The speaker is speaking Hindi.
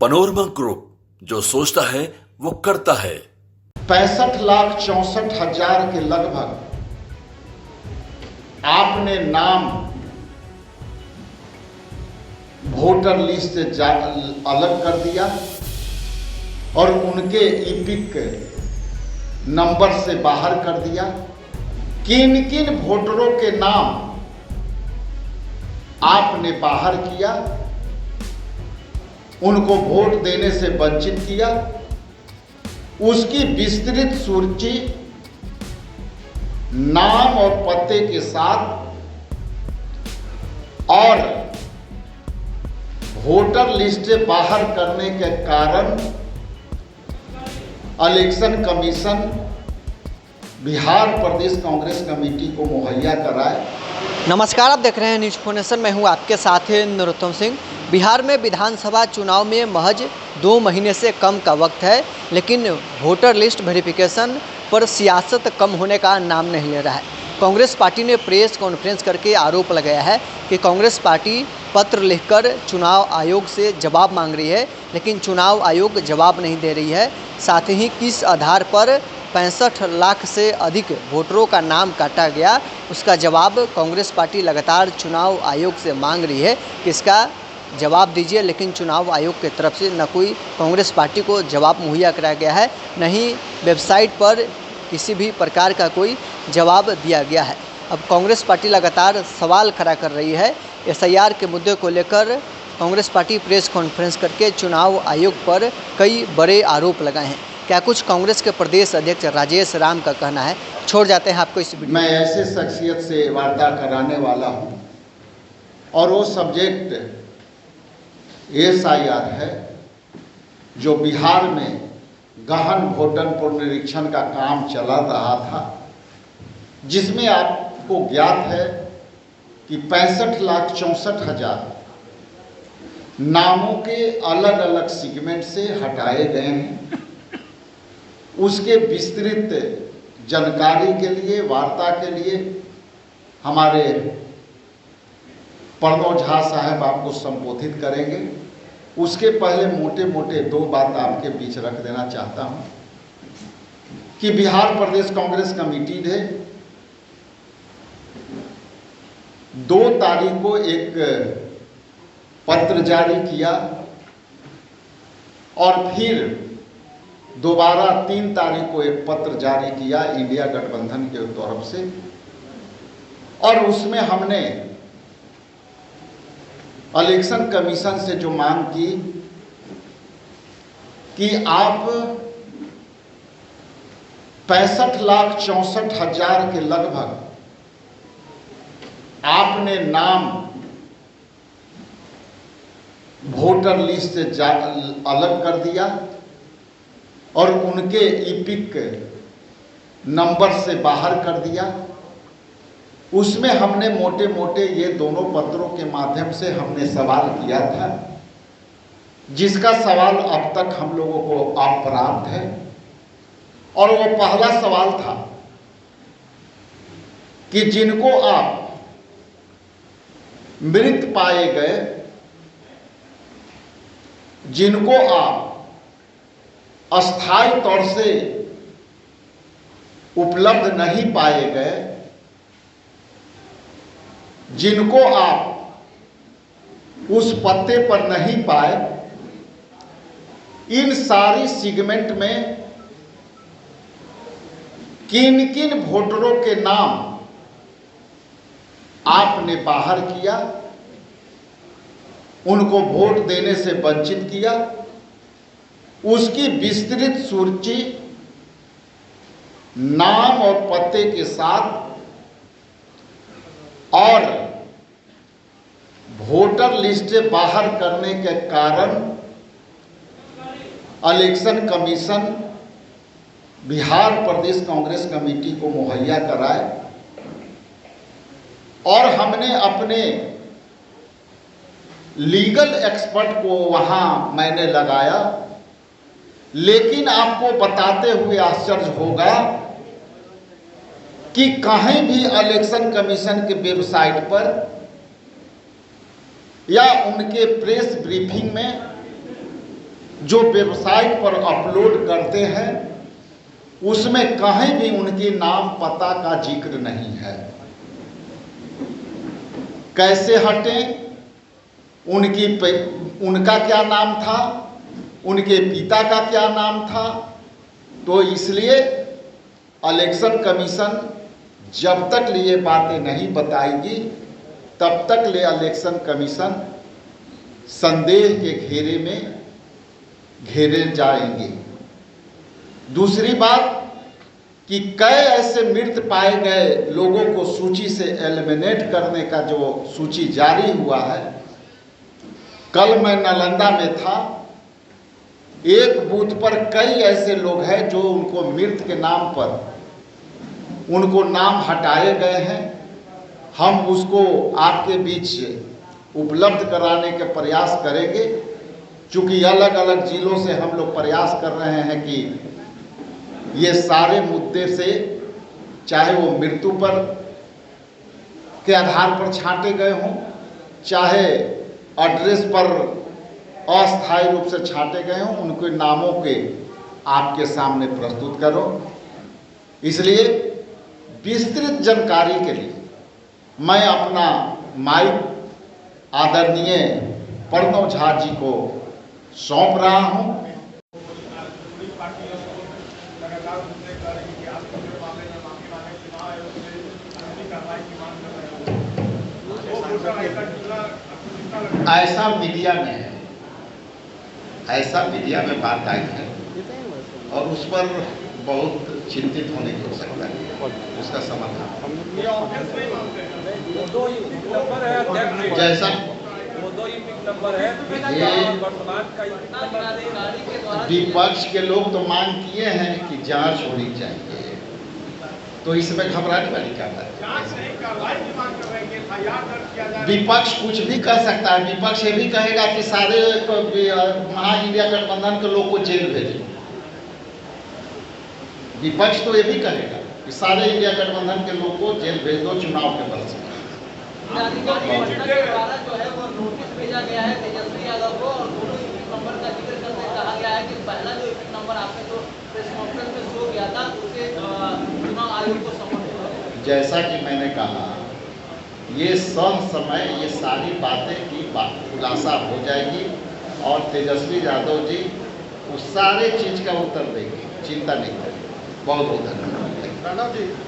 पनोरमा ग्रुप, जो सोचता है वो करता है। 65,64,000 के लगभग आपने नाम वोटर लिस्ट से अलग कर दिया और उनके ईपिक नंबर से बाहर कर दिया। किन किन वोटरों के नाम आपने बाहर किया, उनको वोट देने से वंचित किया, उसकी विस्तृत सूची नाम और पते के साथ और वोटर लिस्ट से बाहर करने के कारण इलेक्शन कमीशन बिहार प्रदेश कांग्रेस कमेटी को मुहैया कराए। नमस्कार, आप देख रहे हैं न्यूज़ फोनेशन। मैं हूं आपके साथ नरोत्तम सिंह। बिहार में विधानसभा चुनाव में महज 2 महीने से कम का वक्त है, लेकिन वोटर लिस्ट वेरिफिकेशन पर सियासत कम होने का नाम नहीं ले रहा है। कांग्रेस पार्टी ने प्रेस कॉन्फ्रेंस करके आरोप लगाया है कि कांग्रेस पार्टी पत्र लिखकर चुनाव आयोग से जवाब मांग रही है, लेकिन चुनाव आयोग जवाब नहीं दे रही है। साथ ही किस आधार पर 65 लाख से अधिक वोटरों का नाम काटा गया, उसका जवाब कांग्रेस पार्टी लगातार चुनाव आयोग से मांग रही है कि इसका जवाब दीजिए, लेकिन चुनाव आयोग की तरफ से न कोई कांग्रेस पार्टी को जवाब मुहैया कराया गया है, न ही वेबसाइट पर किसी भी प्रकार का कोई जवाब दिया गया है। अब कांग्रेस पार्टी लगातार सवाल खड़ा कर रही है। SIR के मुद्दे को लेकर कांग्रेस पार्टी प्रेस कॉन्फ्रेंस करके चुनाव आयोग पर कई बड़े आरोप लगाए हैं। क्या कुछ कांग्रेस के प्रदेश अध्यक्ष राजेश राम का कहना है, छोड़ जाते हैं आपको इस वीडियो। मैं ऐसे शख्सियत से वार्ता कराने वाला हूं और वो सब्जेक्ट SIR है, जो बिहार में गहन वोटर पुनरीक्षण का काम चला रहा था, जिसमें आपको ज्ञात है कि 65,64,000 नामों के अलग अलग सेगमेंट से हटाए गए हैं। उसके विस्तृत जानकारी के लिए, वार्ता के लिए हमारे प्रणव झा साहब आपको संबोधित करेंगे। उसके पहले मोटे मोटे 2 बात आपके बीच रख देना चाहता हूं कि बिहार प्रदेश कांग्रेस कमेटी ने 2 तारीख को एक पत्र जारी किया और फिर दोबारा 3 तारीख को एक पत्र जारी किया इंडिया गठबंधन के तरफ से, और उसमें हमने इलेक्शन कमीशन से जो मांग की कि आप 65,64,000 के लगभग आपने नाम वोटर लिस्ट से अलग कर दिया और उनके ईपिक नंबर से बाहर कर दिया। उसमें हमने मोटे मोटे ये दोनों पत्रों के माध्यम से हमने सवाल किया था, जिसका सवाल अब तक हम लोगों को अप्राप्त है। और वो पहला सवाल था कि जिनको आप मृत पाए गए, जिनको आप अस्थायी तौर से उपलब्ध नहीं पाए गए, जिनको आप उस पत्ते पर नहीं पाए, इन सारी सेगमेंट में किन किन वोटरों के नाम आपने बाहर किया, उनको वोट देने से वंचित किया, उसकी विस्तृत सूची नाम और पते के साथ और वोटर लिस्ट से बाहर करने के कारण इलेक्शन कमीशन बिहार प्रदेश कांग्रेस कमेटी को मुहैया कराए। और हमने अपने लीगल एक्सपर्ट को वहां मैंने लगाया, लेकिन आपको बताते हुए आश्चर्य होगा कि कहीं भी इलेक्शन कमीशन के वेबसाइट पर या उनके प्रेस ब्रीफिंग में जो वेबसाइट पर अपलोड करते हैं उसमें कहीं भी उनके नाम पता का जिक्र नहीं है। कैसे हटें, उनका क्या नाम था, उनके पिता का क्या नाम था। तो इसलिए इलेक्शन कमीशन जब तक ये बातें नहीं बताएगी तब तक ले इलेक्शन कमीशन संदेह के घेरे में घेरे जाएंगे। दूसरी बात कि कई ऐसे मृत पाए गए लोगों को सूची से एलिमिनेट करने का जो सूची जारी हुआ है। कल मैं नालंदा में था, एक बूथ पर कई ऐसे लोग हैं जो उनको मृत के नाम पर उनको नाम हटाए गए हैं। हम उसको आपके बीच उपलब्ध कराने के प्रयास करेंगे, क्योंकि अलग अलग जिलों से हम लोग प्रयास कर रहे हैं कि ये सारे मुद्दे से, चाहे वो मृत्यु पर के आधार पर छांटे गए हों, चाहे एड्रेस पर अस्थायी रूप से छांटे गए हों, उनके नामों के आपके सामने प्रस्तुत करो। इसलिए विस्तृत जानकारी के लिए मैं अपना माइक आदरणीय प्रणव झा जी को सौंप रहा हूं। ऐसा मीडिया में है, ऐसा मीडिया में बात आई है और उस पर बहुत चिंतित होने की आवश्यकता है। उसका समाधान जैसा विपक्ष के लोग तो मांग किए हैं कि जांच होनी चाहिए, तो इसमें घबराने वाली क्या बात है। विपक्ष कुछ भी कर सकता है। विपक्ष ये भी कहेगा कि सारे महा इंडिया गठबंधन के लोग को जेल भेजें। विपक्ष तो ये भी कहेगा कि सारे इंडिया गठबंधन के लोग को जेल भेज दो चुनाव के बल से। जो है वो नोटिस भेजा गया है तेजस्वी यादव को और दोनों नंबर का जिक्र करते कहा गया है कि पहला जो नंबर आपने जो प्रेस कॉन्फ्रेंस में शो किया था उसे चुनाव आयोग को समर्पित है। जैसा कि मैंने कहा, ये समय ये सारी बातें की खुलासा हो जाएगी और तेजस्वी यादव जी उस सारे चीज का उत्तर देंगे। चिंता नहीं करें। बहुत बहुत धन्यवाद।